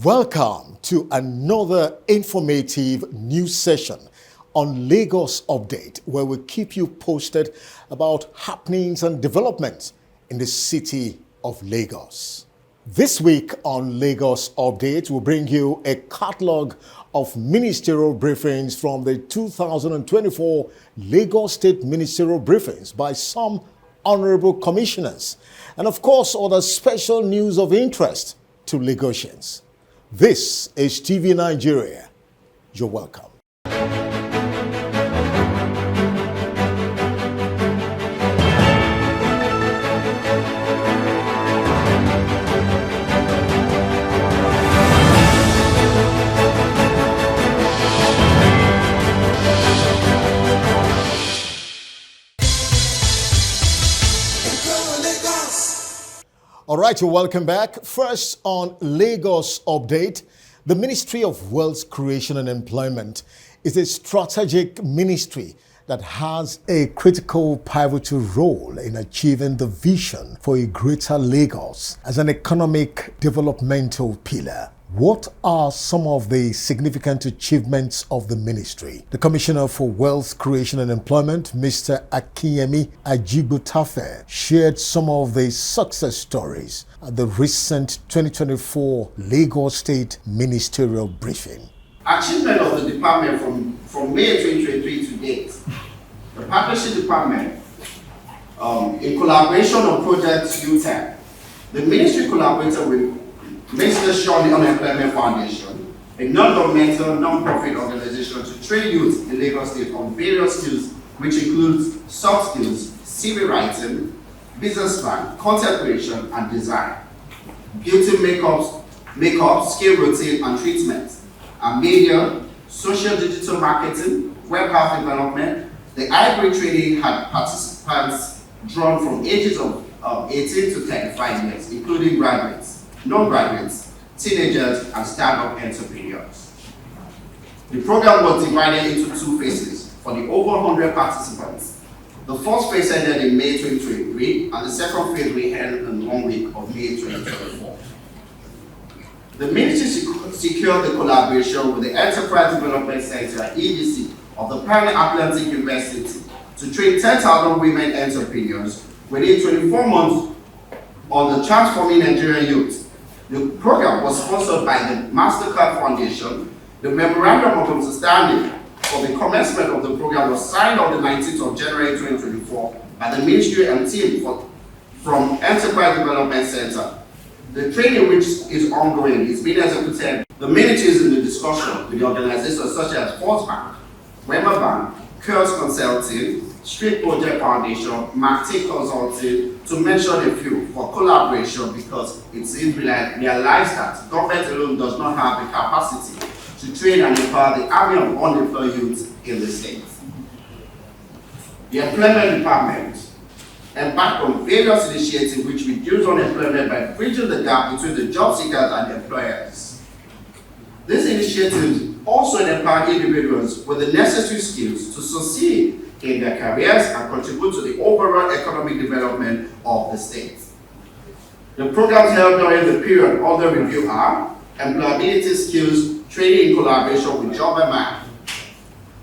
Welcome to another informative news session on Lagos Update, where we keep you posted about happenings and developments in the city of Lagos. This week on Lagos Update, we'll bring you a catalog of ministerial briefings from the 2024 Lagos State Ministerial Briefings by some honorable commissioners, and of course, other special news of interest to Lagosians. This is TV Nigeria. You're welcome. All right, you're welcome back. First on Lagos Update, the Ministry of Wealth Creation and Employment is a strategic ministry that has a critical pivotal role in achieving the vision for a greater Lagos as an economic developmental pillar. What are some of the significant achievements of the ministry? The Commissioner for Wealth Creation and Employment, Mr. Akinyemi Ajibutafe, shared some of the success stories at the recent 2024 Lagos State Ministerial Briefing. Achievement of the department from May 2023 to date. The Partnership Department, in collaboration on Project UTEP, the ministry collaborated with Ministerial Unemployment Foundation, a non-governmental, non-profit organization to train youth in Lagos State on various skills, which includes soft skills, CV writing, business plan, content creation, and design, beauty makeup, skin routine and treatment, and media, social digital marketing, web app development. The hybrid training had participants drawn from ages of 18 to 35 years, including graduates, non-graduates, teenagers, and startup entrepreneurs. The program was divided into two phases for the over 100 participants. The first phase ended in May 2023, and the second phase we held in 1 week of May 2024. The ministry secured the collaboration with the Enterprise Development Center, EDC, of the Pan Atlantic University to train 10,000 women entrepreneurs within 24 months on the Transforming Nigerian Youth. The program was sponsored by the MasterCard Foundation. The memorandum of understanding for the commencement of the program was signed on the 19th of January 2024 by the ministry and team from Enterprise Development Center. The training, which is ongoing, is being executed. The ministry is in the discussion with the organizations such as Force Bank, Weber Bank, Curls Consulting, Street Project Foundation, Martin Consulting, to mention a few, for collaboration, because it's realized that government alone does not have the capacity to train and empower the army of unemployed youth in the state. The Employment Department embarked on various initiatives which reduce unemployment by bridging the gap between the job seekers and employers. These initiatives also empower individuals with the necessary skills to succeed in their careers and contribute to the overall economic development of the state. The programs held during the period under review are employability skills training in collaboration with Job and Man.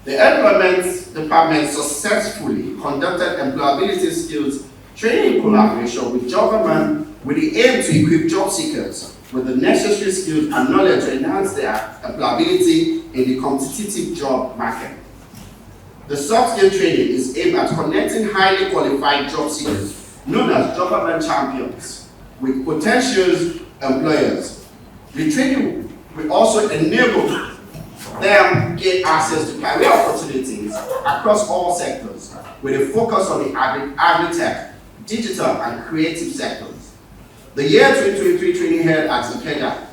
The Employment Department successfully conducted employability skills training in collaboration with Job and Man with the aim to equip job seekers with the necessary skills and knowledge to enhance their employability in the competitive job market. The soft skill training is aimed at connecting highly qualified job seekers, known as job and champions, with potential employers. The training will also enable them gain access to career opportunities across all sectors, with a focus on the agri-tech, digital, and creative sectors. The year 2023 training held at Ikeja,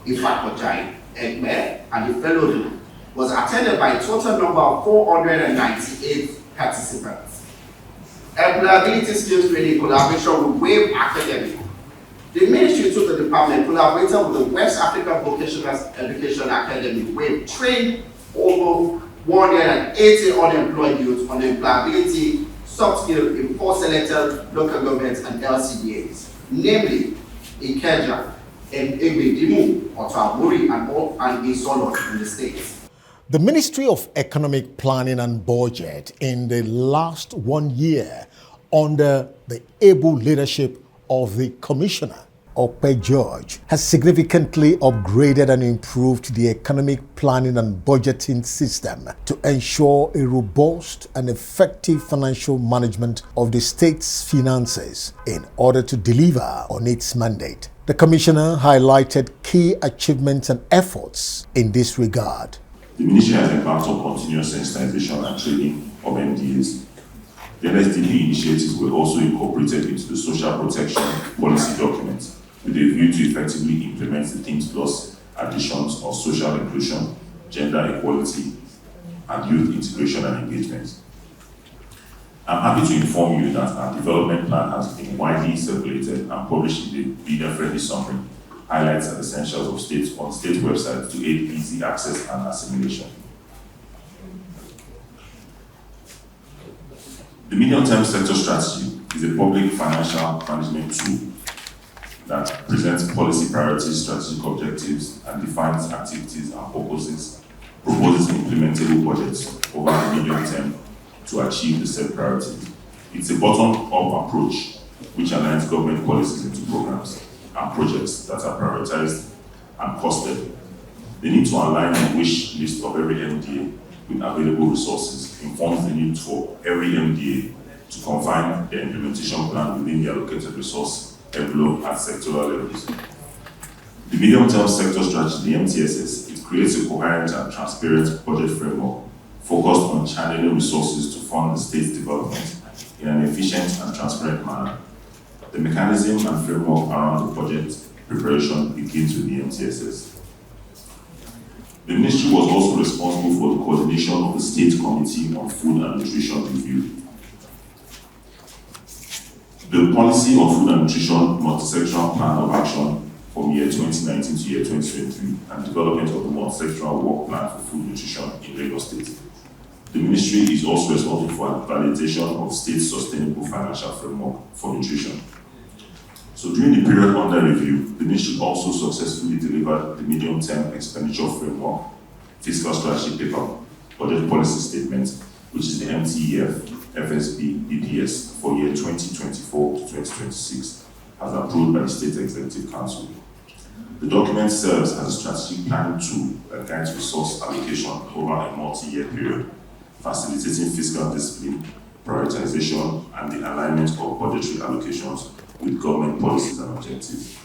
Ifakojai, Egbe, and Ifelodun was attended by a total number of 498 participants. Employability skills training collaboration with Wave Academy. The ministry took the department collaborated with the West African Vocational Education Academy, Wave trained over 180 unemployed youth on employability soft skills in 4 selected local governments and LCDAs, namely Ikeja, in Oyedepo, Otedola, and in Solon in the States. The Ministry of Economic Planning and Budget in the last 1 year, under the able leadership of the Commissioner, George, has significantly upgraded and improved the economic planning and budgeting system to ensure a robust and effective financial management of the state's finances in order to deliver on its mandate. The Commissioner highlighted key achievements and efforts in this regard. The Ministry has embarked on continuous sensitization and training of MDAs. The NSDP initiatives were also incorporated into the social protection policy document with a view to effectively implement the themes plus additions of social inclusion, gender equality, and youth integration and engagement. I'm happy to inform you that our development plan has been widely circulated and published in the reader-friendly summary, highlights and essentials of states on state websites to aid easy access and assimilation. The medium-term sector strategy is a public financial management tool that presents policy priorities, strategic objectives, and defines activities and purposes, proposes implementable budgets over the medium term to achieve the said priorities. It's a bottom-up approach which aligns government policies into programs and projects that are prioritized and costed. The need to align the wish list of every MDA with available resources informs the need for every MDA to confine their implementation plan within the allocated resource envelope at sectoral levels. The medium-term sector strategy, the MTSS, it creates a coherent and transparent budget framework focused on channeling resources to fund the state's development in an efficient and transparent manner. The mechanism and framework around the budget preparation begins with the MTSS. The Ministry was also responsible for the coordination of the State Committee on Food and Nutrition Review. The Policy on Food and Nutrition Multisectoral Plan of Action from year 2019 to year 2023 and development of the multisectoral work plan for food nutrition in Lagos State. The Ministry is also responsible for validation of state sustainable financial framework for nutrition. So during the period under review, the Ministry also successfully delivered the medium-term expenditure framework, fiscal strategy paper, budget policy statement, which is the MTEF, FSB, BPS for year 2024 to 2026, as approved by the State Executive Council. The document serves as a strategic planning tool that guides resource allocation over a multi-year period, facilitating fiscal discipline, prioritization, and the alignment of budgetary allocations with government policies and objectives.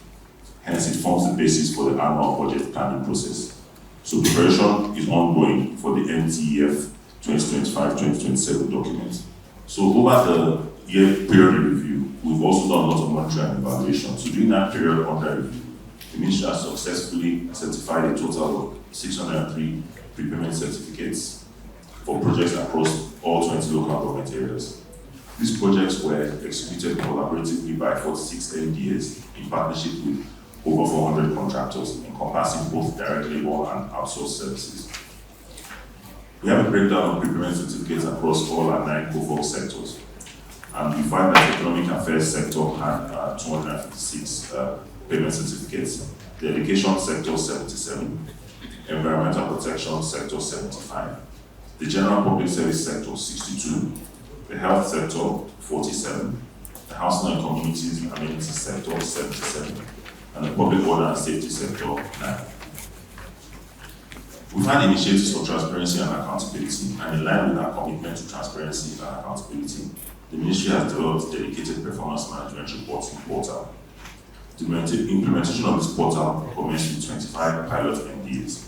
Hence, it forms the basis for the annual budget planning process. So preparation is ongoing for the MTEF 2025-2027 document. So over the year period review, we've also done a lot of monitoring and evaluation. So during that period under review, the Ministry has successfully certified a total of 603 prepayment certificates for projects across all 20 local government areas. These projects were executed collaboratively by 46 MDAs in partnership with over 400 contractors, encompassing both direct labor and outsourced services. We have a breakdown of prepayment certificates across all our 9 cohort sectors. And we find that the economic affairs sector had 256 payment certificates, the education sector 77, environmental protection sector 75, the general public service sector 62, the health sector 47, the housing and communities amenities sector 77, and the public order and safety sector 9. We've had initiatives for transparency and accountability, and in line with our commitment to transparency and accountability, the Ministry has developed a dedicated performance management reporting portal. The implementation of this portal commenced with 25 pilot MDAs.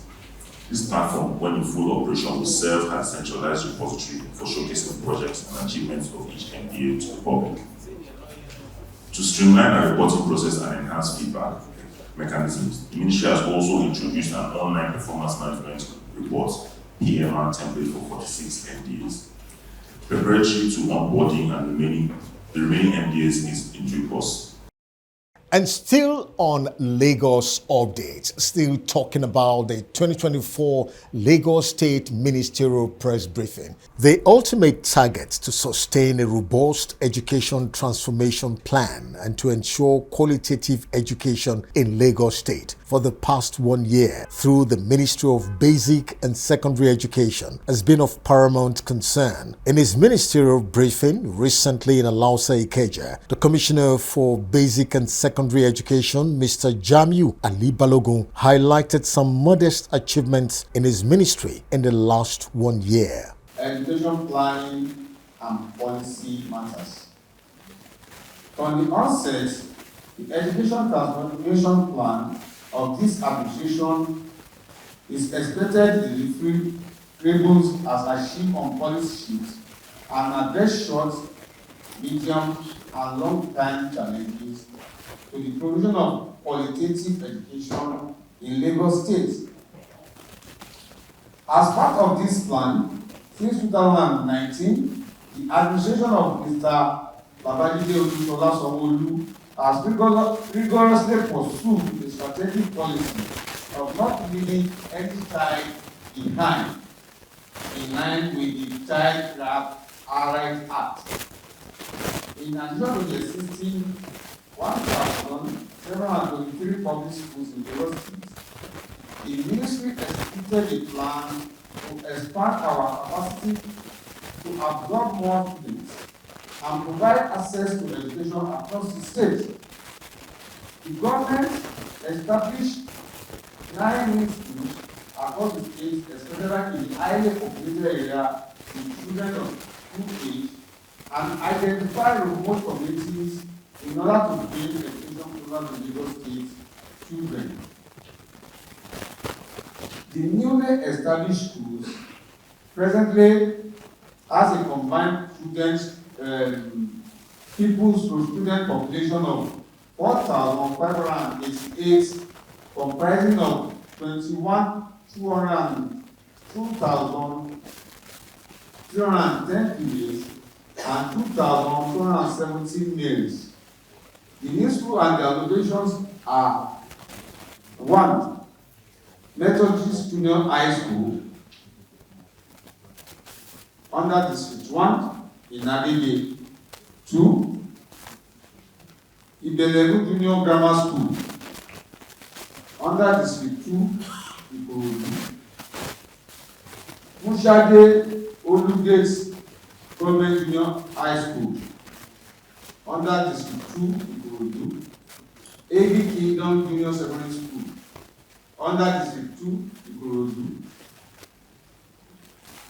This platform, when in full operation, will serve as a centralized repository for showcasing projects and achievements of each MDA to the public. To streamline our reporting process and enhance feedback mechanisms, the Ministry has also introduced an online performance management report PMR template for 46 MDAs. Preparatory to onboarding and the remaining MDAs is in due course. And still on Lagos updates, still talking about the 2024 Lagos State Ministerial Press Briefing. The ultimate target to sustain a robust education transformation plan and to ensure qualitative education in Lagos State for the past 1 year through the Ministry of Basic and Secondary Education has been of paramount concern. In his ministerial briefing recently in Alausa Ikeja, the Commissioner for Basic and Secondary Education, Mr. Jamiu Ali Balogun, highlighted some modest achievements in his ministry in the last 1 year. Education planning and policy matters. From the onset, the education transformation plan of this administration is expected to deliver deliverables as achieved on policy sheets and address short, medium, and long-term challenges to the provision of qualitative education in Lagos State. As part of this plan, since 2019, the administration of Mr. Otedola has rigorously pursued a strategic policy of not leaving any child behind in line with the Child Rights Act. In addition to the existing 1,723 public schools in Lagos State, the ministry executed a plan to expand our capacity to absorb more students and provide access to education across the state. The government established 9 new schools across the state, especially in the highly populated area with children of school age, and identify remote communities in order to bring education closer to Lagos State children. The newly established schools presently has a combined student population of 4,588, comprising of 2,210 females and 2,217 males. The new school and the allocations are 1. Methodist Junior High School under District 1 in Agege. 2. Ibeleru Junior Grammar School under District 2 Ikorodu. Mushade Olugate Government Junior High School under District 2 Ikorodu. Egi Kingdom Junior Secondary School under District 2 Ikorodu.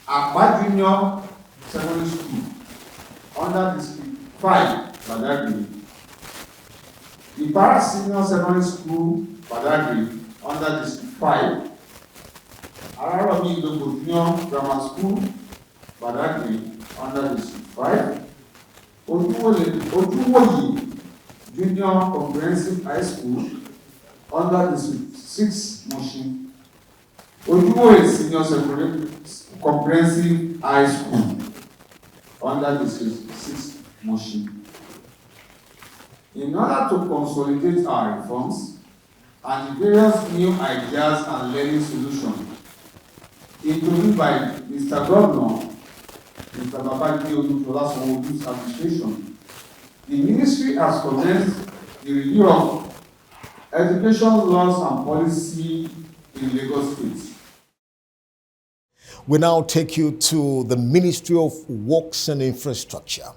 Akpa Junior Secondary School under District 5 Badagry. Ibara Senior Secondary School Badagry under District 5. Araromi Ilobo Junior Grammar School Badagry under District 5. Oduwoyi Junior Comprehensive High School under District 6 Mushin. Oduwoyi Senior Secondary Comprehensive High School under District 6 Mushin. In order to consolidate our reforms and the various new ideas and learning solutions introduced by Mr. Governor, Mr. Otedola administration, the ministry has commenced the review of education laws and policy in Lagos State. We now take you to the Ministry of Works and Infrastructure.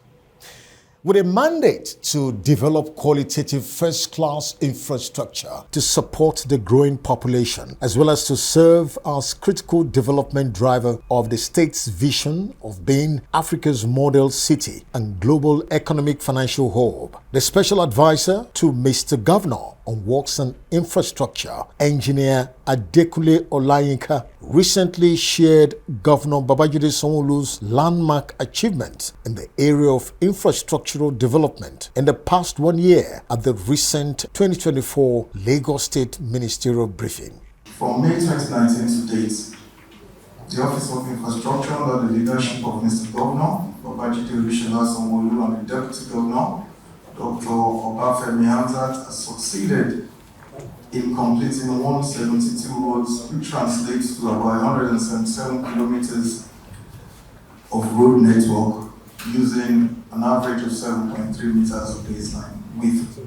With a mandate to develop qualitative first-class infrastructure to support the growing population, as well as to serve as critical development driver of the state's vision of being Africa's model city and global economic financial hub. The special advisor to Mr. Governor on Works and Infrastructure, Engineer Adekunle Olayinka, recently shared Governor Babajide Sanwo-Olu's landmark achievements in the area of infrastructural development in the past 1 year at the recent 2024 Lagos State Ministerial Briefing. From May 2019 to date, the Office of Infrastructure under the leadership of Mr. Governor Babajide Sanwo-Olu and the Deputy Governor Dr. Obafemi Hamzat, has succeeded in completing 172 roads, which translates to about 177 kilometers of road network using an average of 7.3 meters of baseline width.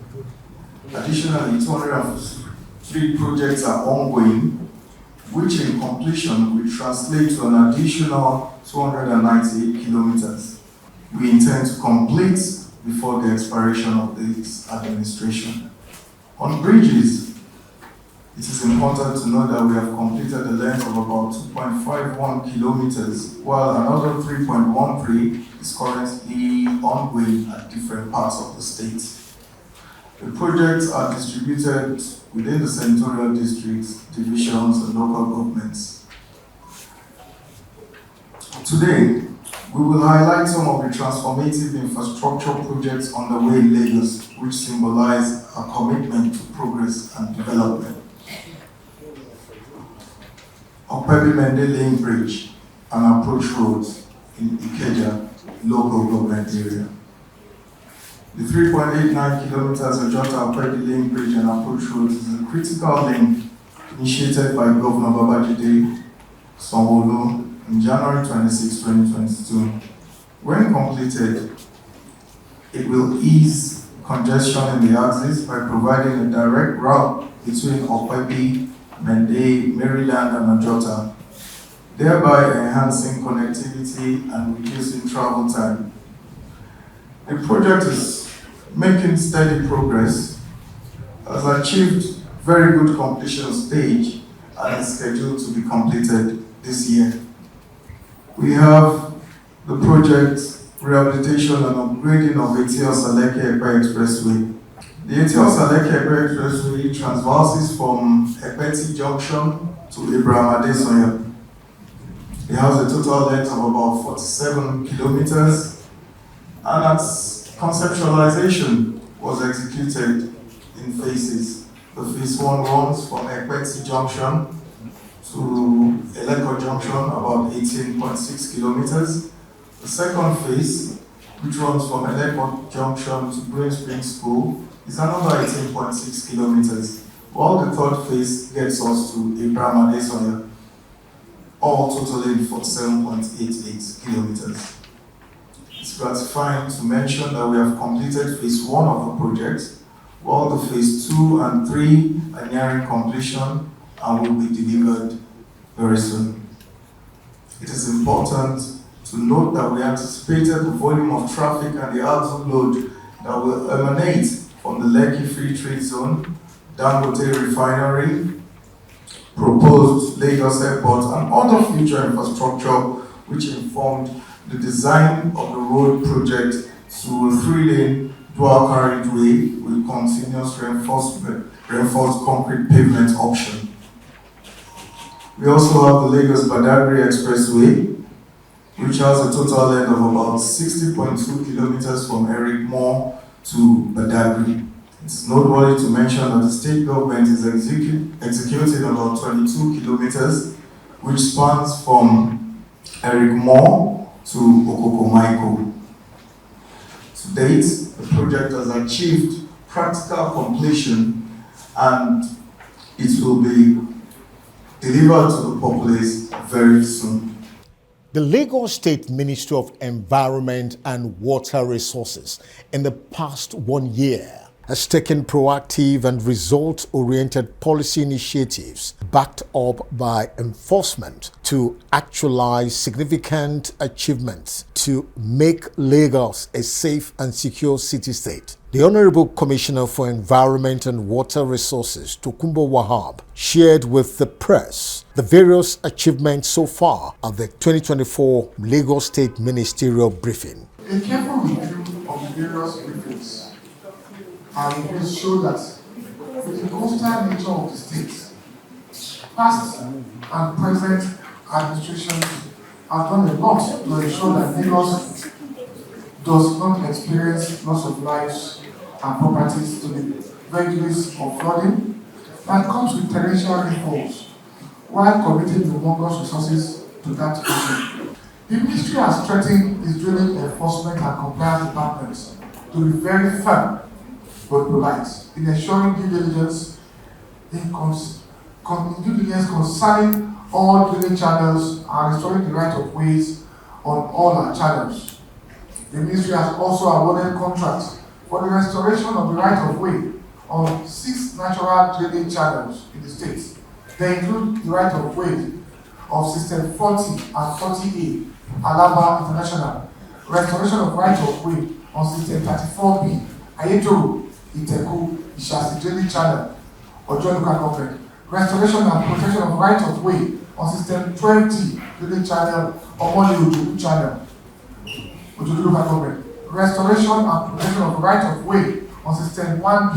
Additionally, 203 projects are ongoing, which in completion will translate to an additional 298 kilometers. We intend to complete before the expiration of this administration. On bridges, it is important to know that we have completed a length of about 2.51 kilometers, while another 3.13 is currently ongoing at different parts of the state. The projects are distributed within the senatorial districts, divisions, and local governments. Today, we will highlight some of the transformative infrastructure projects underway in Lagos, which symbolize our commitment to progress and development. Opebi Lane Bridge and approach roads in Ikeja local government area. The 3.89 kilometers Ojota Opebi Lane Bridge and approach roads is a critical link initiated by Governor Babajide Sanwo-Olu in January 26, 2022. When completed, it will ease congestion in the axis by providing a direct route between Opebi, Mende, Maryland, and Ojota, thereby enhancing connectivity and reducing travel time. The project is making steady progress, has achieved very good completion stage, and is scheduled to be completed this year. We have the project rehabilitation and upgrading of Eti-Osaleke-Epe Expressway. The Eti-Osaleke-Epe Expressway transverses from Ekpeti Junction to Abraham Adesoya. It has a total length of about 47 kilometers, and its conceptualization was executed in phases. The phase 1 runs from Ekpeti Junction to Eleko Junction, about 18.6 kilometers. The second phase, which runs from Eleko Junction to Green Springs School, is another 18.6 kilometers, while the third phase gets us to Abraham Adesoya, all totaling 47.88 kilometers. It's gratifying to mention that we have completed phase 1 of the project, while the phase 2 and 3 are nearing completion and will be delivered very soon. It is important to note that we anticipated the volume of traffic and the axle load that will emanate from the Lekki Free Trade Zone, Dangote Refinery, proposed Lagos Airport, and other future infrastructure which informed the design of the road project to a 3-lane dual carriageway with continuous reinforced concrete pavement option. We also have the Lagos-Badagry Expressway, which has a total length of about 60.2 kilometers from Eric Moore to Badagry. It's noteworthy to mention that the state government is executing about 22 kilometers, which spans from Eric Moore to Okokomaiko. To date, the project has achieved practical completion and it will be delivered to the populace very soon. The Lagos State Ministry of Environment and Water Resources in the past 1 year has taken proactive and result-oriented policy initiatives backed up by enforcement to actualize significant achievements to make Lagos a safe and secure city-state. The Honorable Commissioner for Environment and Water Resources, Tokunbo Wahab, shared with the press the various achievements so far at the 2024 Lagos State Ministerial briefing. A careful review of the various briefings will show that with the coastal nature of the state, past and present administrations have done a lot to ensure that Lagos does not experience loss of lives and properties to the vagaries of flooding that comes with torrential rainfalls, while committing humongous resources to that issue. The ministry has strengthened its drilling enforcement and compliance departments to to be very firm but polite in ensuring due diligence concerning all drilling channels and restoring the right of ways on all our channels. The ministry has also awarded contracts for the restoration of the right of way on 6 natural drilling channels in the state. They include the right of way of System 40 and 40A, Alaba International, restoration of right of way on System 34B, Oyedepo, Iteku, Ishasi drilling channel, Ojo local government, restoration and protection of right of way on System 12D drilling channel, Omoni Ojo channel, Ojo local government, restoration and protection of right of way on System 1B,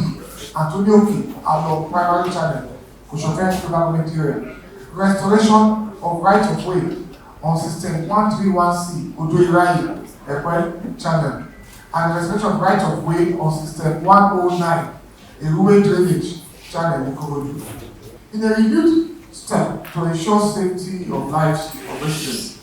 Antonioki, Alo primary channel, Kushoten local government area, restoration of right of way on System 131C, Odoirayi, Ekwe channel, and restoration of right of way on System 109, Eruwe drainage channel in Korodu. In a renewed step to ensure safety of lives of residents,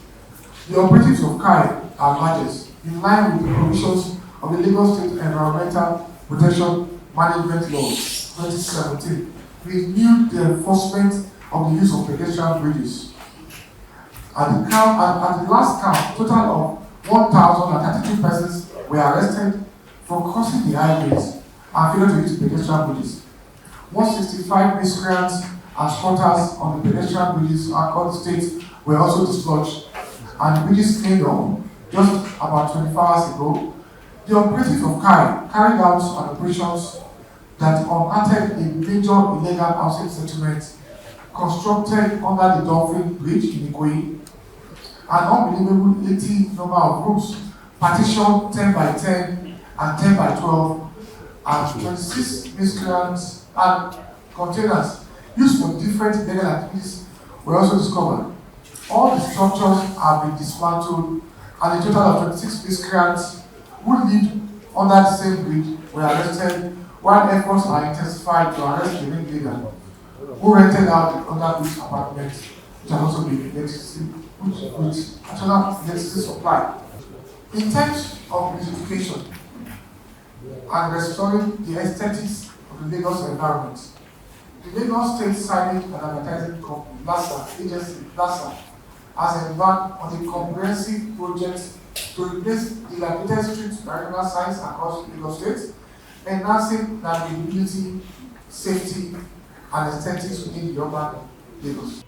the operatives of KAI are badges in line with the provisions of the Lagos State Environmental Protection Management Law 2017, renewed the enforcement of the use of pedestrian bridges. At the last count, total of 1,032 persons were arrested for crossing the highways and failure to use pedestrian bridges. 165 miscreants and squatters on the pedestrian bridges across the state were also dislodged, and bridges cleaned up just about 24 hours ago. The operatives of KAI carried out an operations that unearthed a major illegal housing settlement constructed under the Dolphin Bridge in Ikoyi, an unbelievable 80 number of rooms, partitioned 10 by 10 and 10 by 12, and 26 miscreants and containers used for different legal activities were also discovered. All the structures have been dismantled, and a total of 26 miscreants who lived under the same bridge were arrested, while efforts are intensified to arrest the ringleader who rented out the under-bridge apartment, which has also been electricity supply. In terms of beautification and restoring the aesthetics of the Lagos environment, the Lagos State Signage and Advertising Company, LASA, has embarked on a comprehensive project to replace dilapidated street diagonal signs across Lagos State, enhancing navigability, safety, and aesthetics within the urban Lagos.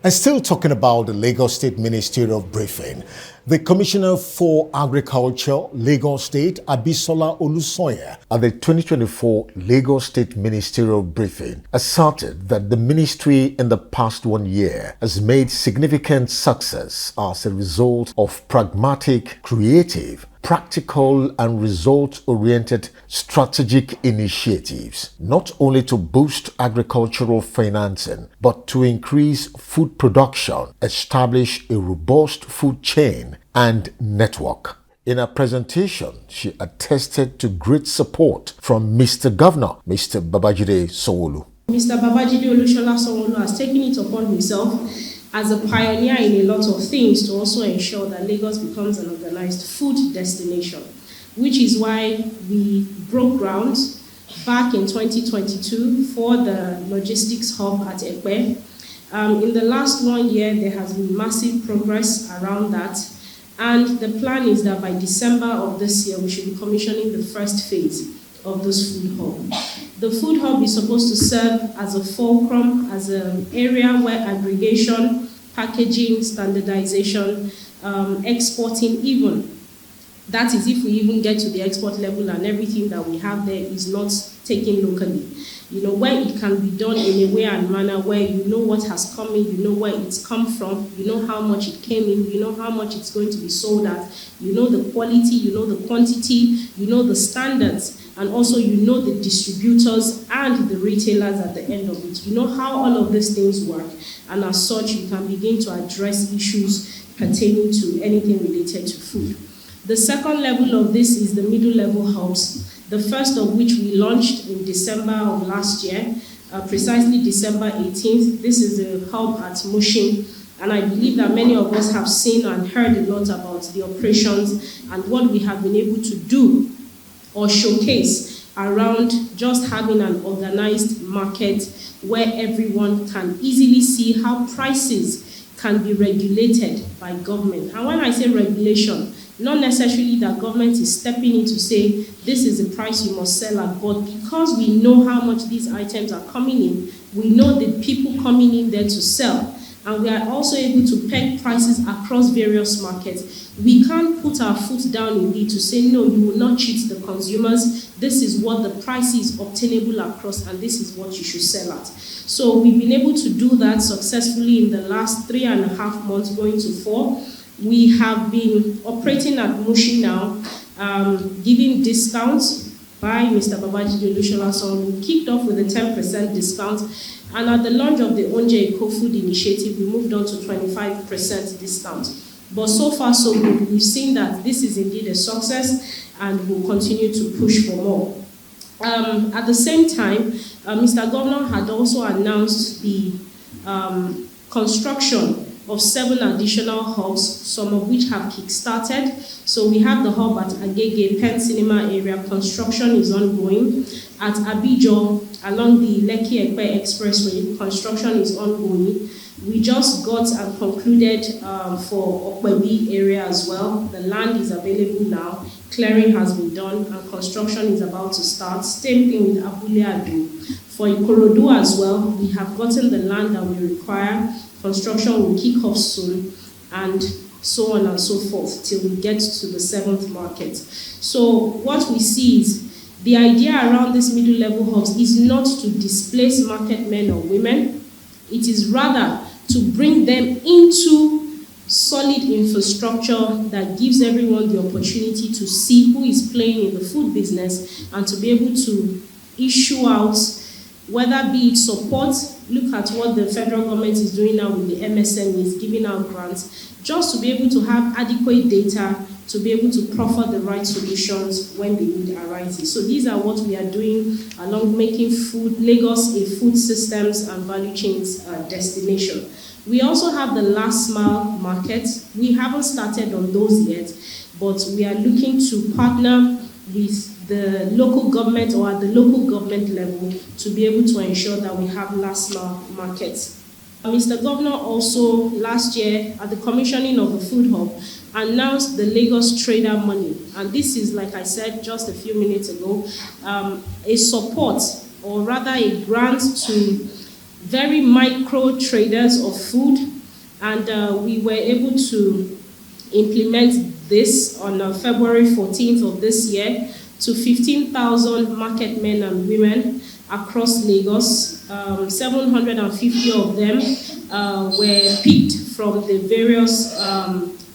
And still talking about the Lagos State Ministerial briefing, the Commissioner for Agriculture, Lagos State, Abisola Olusoye, at the 2024 Lagos State Ministerial briefing, asserted that the ministry in the past 1 year has made significant success as a result of pragmatic, creative, practical and result-oriented strategic initiatives, not only to boost agricultural financing, but to increase food production, establish a robust food chain and network. In her presentation, she attested to great support from Mr. Governor, Mr. Babajide Sanwo-Olu. Mr. Babajide Olushola Sanwo-Olu has taken it upon himself as a pioneer in a lot of things to also ensure that Lagos becomes an organized food destination, which is why we broke ground back in 2022 for the logistics hub at Ekwe. In the last 1 year, there has been massive progress around that, and the plan is that by December of this year, we should be commissioning the first phase of this food hub. The food hub is supposed to serve as a fulcrum, as an area where aggregation, packaging, standardization, exporting even, that is if we even get to the export level and everything that we have there is not taken locally. You know, where it can be done in a way and manner where you know what has come in, you know where it's come from, you know how much it came in, you know how much it's going to be sold at, you know the quality, you know the quantity, you know the standards, and also you know the distributors and the retailers at the end of it. You know how all of these things work, and as such you can begin to address issues pertaining to anything related to food. The second level of this is the middle level hubs, the first of which we launched in December of last year, precisely December 18th. This is a hub at Mushin, and I believe that many of us have seen and heard a lot about the operations and what we have been able to do or showcase around just having an organized market where everyone can easily see how prices can be regulated by government. And when I say regulation, not necessarily that government is stepping in to say, this is the price you must sell at, but because we know how much these items are coming in, we know the people coming in there to sell, and we are also able to peg prices across various markets. We can't put our foot down indeed to say, no, you will not cheat the consumers. This is what the price is obtainable across, and this is what you should sell at. So we've been able to do that successfully in the last 3.5 months, going to 4. We have been operating at Mushi now, giving discounts by Mr. Babajide Olushola. So we kicked off with a 10% discount, and at the launch of the Onitsha Eco-Food Initiative, we moved on to 25% discount. But so far, so good. We've seen that this is indeed a success, and we'll continue to push for more. At the same time, Mr. Governor had also announced the construction of 7 additional hubs, some of which have kick-started. So we have the hub at Agege Pen Cinema area. Construction is ongoing. At Abijo, along the Lekki-Ekpe Expressway, construction is ongoing. We just got and concluded for Okwebi area as well. The land is available now. Clearing has been done, and construction is about to start. Same thing with Abule Adu. For Ikorodu as well, we have gotten the land that we require. Construction will kick off soon, and so on and so forth till we get to the 7th market. So what we see is the idea around this middle level hubs is not to displace market men or women. It is rather to bring them into solid infrastructure that gives everyone the opportunity to see who is playing in the food business, and to be able to issue out, whether be it support. Look at what the federal government is doing now with the MSMEs, giving out grants, just to be able to have adequate data to be able to proffer the right solutions when the need arises. So these are what we are doing along making Lagos a food systems and value chains destination. We also have the last mile market. We haven't started on those yet, but we are looking to partner with the local government or at the local government level to be able to ensure that we have last mile markets. Mr. Governor also last year at the commissioning of the food hub announced the Lagos Trader Money, and this is, like I said just a few minutes ago, a support, or rather a grant to very micro traders of food, and we were able to implement this on February 14th of this year to 15,000 market men and women across Lagos. 750 of them were picked from the various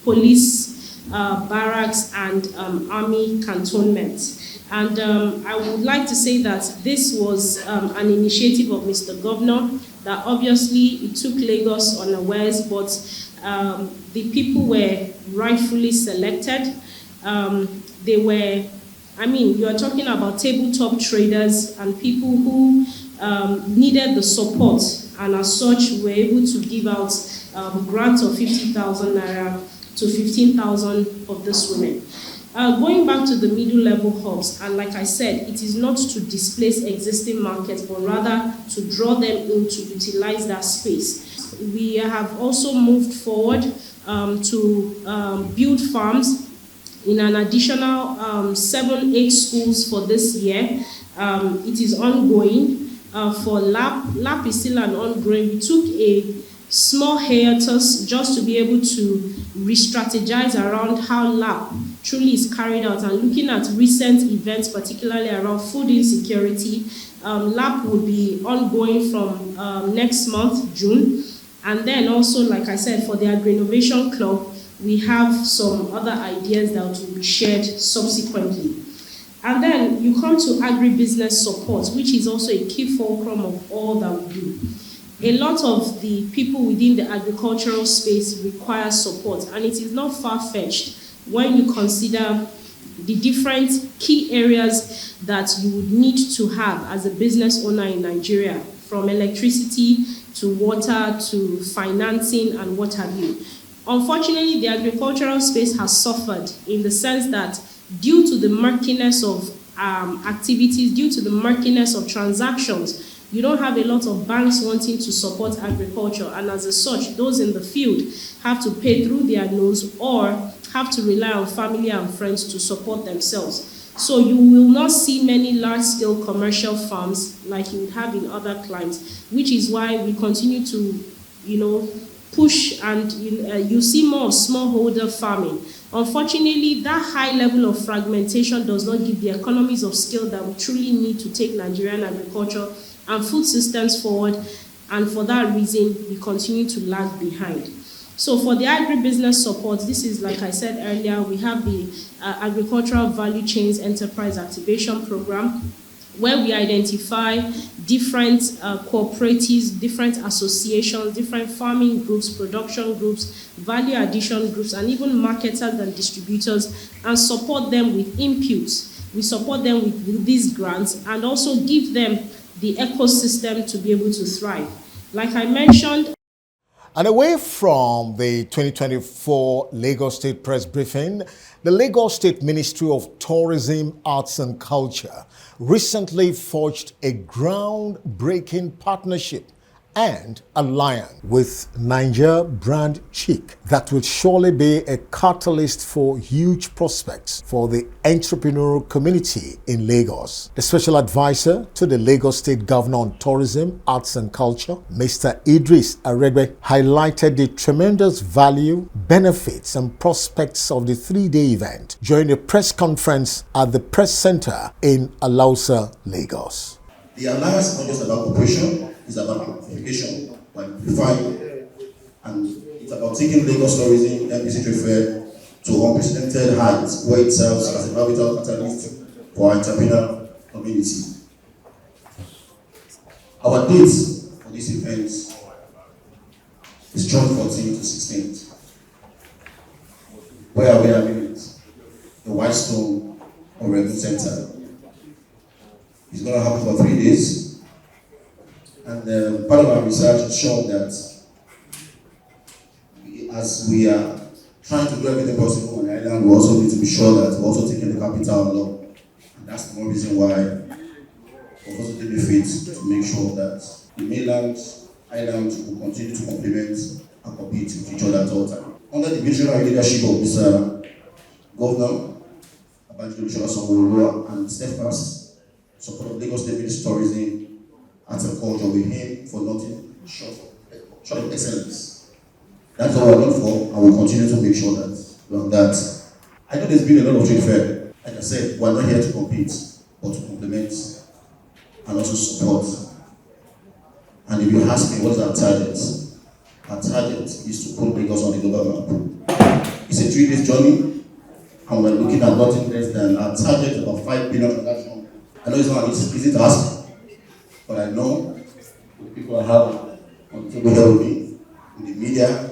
police barracks and army cantonments. And I would like to say that this was an initiative of Mr. Governor, that obviously it took Lagos unawares, but the people were rightfully selected. They were, I mean, you are talking about tabletop traders and people who needed the support, and as such were able to give out grants of 50,000 naira to 15,000 of these women. Going back to the middle level hubs, and like I said, it is not to displace existing markets, but rather to draw them in to utilize that space. We have also moved forward to build farms in an additional 7-8 schools for this year. It is ongoing. For LAP is still an ongoing. We took a small hiatus just to be able to re-strategize around how LAP truly is carried out, and looking at recent events, particularly around food insecurity. LAP will be ongoing from next month, June. And then also, like I said, for the Agri-Innovation Club, we have some other ideas that will be shared subsequently. And then you come to agribusiness support, which is also a key fulcrum of all that we do. A lot of the people within the agricultural space require support, and it is not far-fetched when you consider the different key areas that you would need to have as a business owner in Nigeria, from electricity to water to financing and what have you. Unfortunately, the agricultural space has suffered in the sense that due to the murkiness of activities due to the murkiness of transactions. You don't have a lot of banks wanting to support agriculture, and as such, those in the field have to pay through their nose or have to rely on family and friends to support themselves. So you will not see many large-scale commercial farms like you would have in other climes, which is why we continue to, push, and you see more of smallholder farming. Unfortunately, that high level of fragmentation does not give the economies of scale that we truly need to take Nigerian agriculture and food systems forward, and for that reason, we continue to lag behind. So for the agribusiness support, this is, like I said earlier, we have the Agricultural Value Chains Enterprise Activation Program, where we identify different cooperatives, different associations, different farming groups, production groups, value addition groups, and even marketers and distributors, and support them with inputs. We support them with these grants and also give them the ecosystem to be able to thrive. Like I mentioned. And away from the 2024 Lagos State press briefing, the Lagos State Ministry of Tourism, Arts and Culture recently forged a groundbreaking partnership and alliance with Niger brand Chic that will surely be a catalyst for huge prospects for the entrepreneurial community in Lagos. The special advisor to the Lagos State Governor on Tourism, Arts and Culture, Mr. Idris Aregbe, highlighted the tremendous value, benefits and prospects of the 3-day event during a press conference at the Press Center in Alausa, Lagos. The alliance is not just about cooperation, it's about amplification, amplifying, and it's about taking Lagos tourism NPC trade fair to unprecedented heights, where it serves as a vital catalyst for our entrepreneurial community. Our dates for this event is June 14th to 16th. Where are we having it? The Whitestone Oregon Center. It's going to happen for 3 days. And part of our research has shown that as we are trying to do everything possible on the island, we also need to be sure that we're also taking the capital along. And that's the more reason why we're also taking the faith to make sure that the mainland island will continue to complement and compete with each other at all time. Under the visionary leadership of Mr. Governor Otedola and steadfast support of Lagos State Ministry of Tourism, Arts and Culture, we aim for nothing short of excellence. That's what we're known for, and we'll continue to make sure that we're on that. I know there's been a lot of trade fair. Like I said, we're not here to compete, but to complement and also support. And if you ask me what is our target is to put Lagos on the global map. It's a 3-day journey, and we're looking at nothing less than our target of 5 billion transactions. I know it's not easy to ask, but I know the people I have on the table here with me, with the media,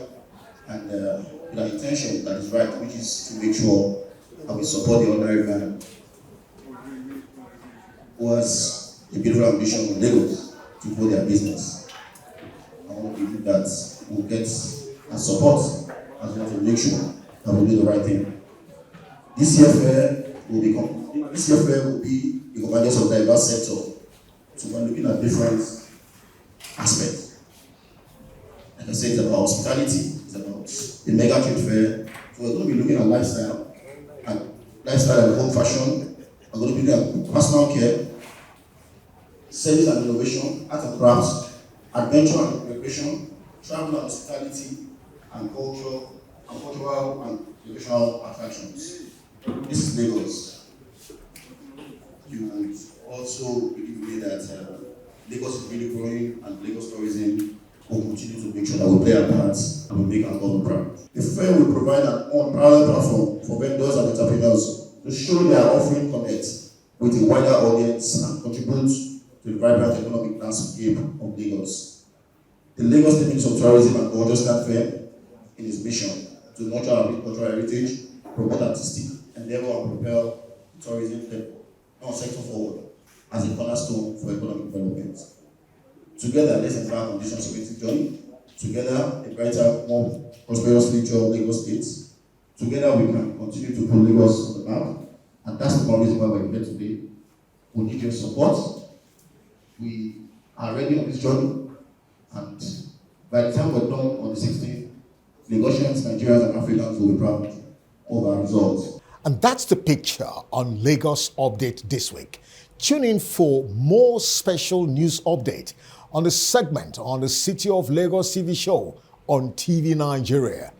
and with an intention that is right, which is to make sure that we support the ordinary man who has a beautiful ambition in Lagos to grow their business. I want to believe that we'll get a support as well to make sure that we'll do the right thing. This year fair will be a convergence of diverse sector. So we're looking at different aspects. Like I said, it's about hospitality, it's about the mega trade fair. So we're going to be looking at lifestyle and home fashion. We're going to be looking at personal care, service and innovation, art and crafts, adventure and recreation, travel and hospitality, and cultural and educational attractions. This is Lagos. You would also believe me that Lagos is really growing, and Lagos tourism will continue to make sure that we play our parts and we make our government proud. The fair will provide an unparalleled platform for vendors and entrepreneurs to show their offering connect with a wider audience and contribute to the vibrant economic landscape of Lagos. The Lagos State Ministry of Tourism and Culture stands firm in its mission to nurture our cultural heritage, promote artistic endeavor, and propel tourism sector forward as a cornerstone for economic development. Together, let's embark on this transformative journey. Together, a brighter, more prosperous future of Lagos State. Together, we can continue to put Lagos on the map, and that's the reason why we're here today. We need your support. We are ready on this journey, and by the time we're done on the 16th, Lagosians, Nigerians, and Africans will be proud of our results. And that's the picture on Lagos Update this week. Tune in for more special news update on the segment on the City of Lagos TV show on TV Nigeria.